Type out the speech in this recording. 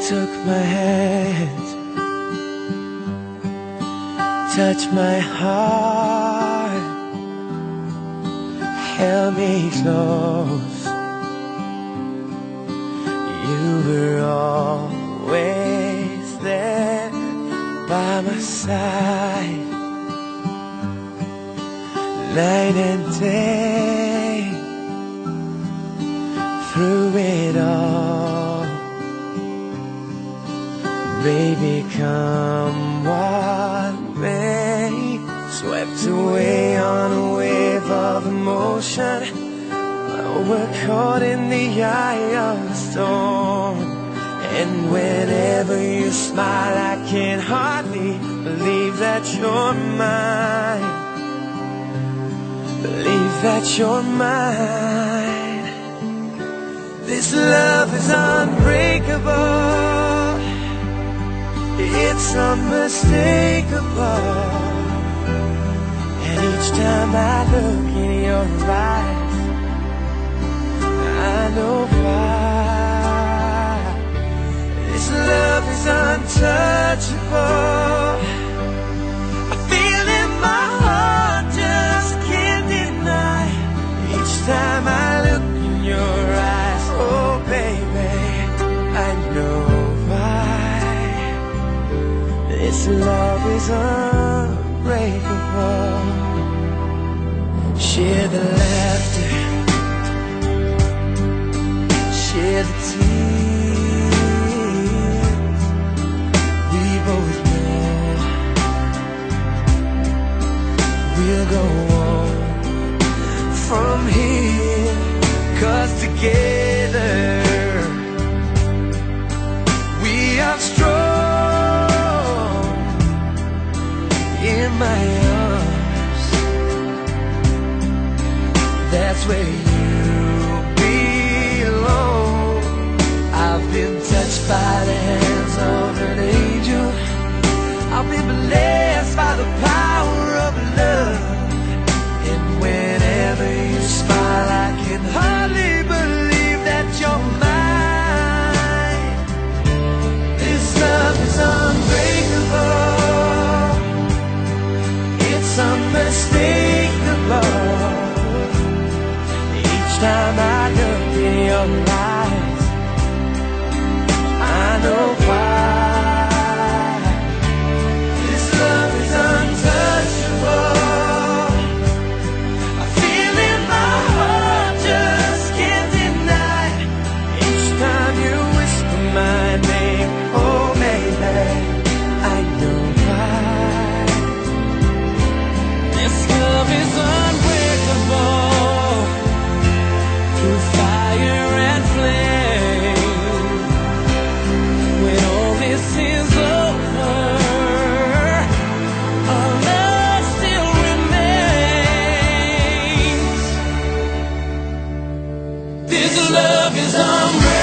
Took my hand, touched my heart, held me close. You were always there by my side, night and day, through it all. Baby, come what may, swept away on a wave of emotion. We're caught in the eye of the storm, and whenever you smile I can hardly believe that you're mine. Believe that you're mine. This love is unbreakable, it's unmistakable. And each time I look in your eyes, I know why. This love is untouchable. I feel in my heart, just can't deny. Each time I look in your eyes, oh baby, I know why. This love is unbreakable. Share the laughter, share the tears. We both know we'll go on from here, 'cause together we are strong. In my arms, that's where you belong. I've been touched by the hands of an angel. I've been blessed by the power of love. And whenever you smile I can hardly believe that you're mine. This love is unbreakable, it's unmistakable. Each time I look in your eyes, I know why. This love is untouchable. I feel in my heart, just can't deny. Each time you whisper my name, oh baby, I know why. This love is unbreakable, through fire and flame. When all this is over, our love still remains. This love is unbreakable.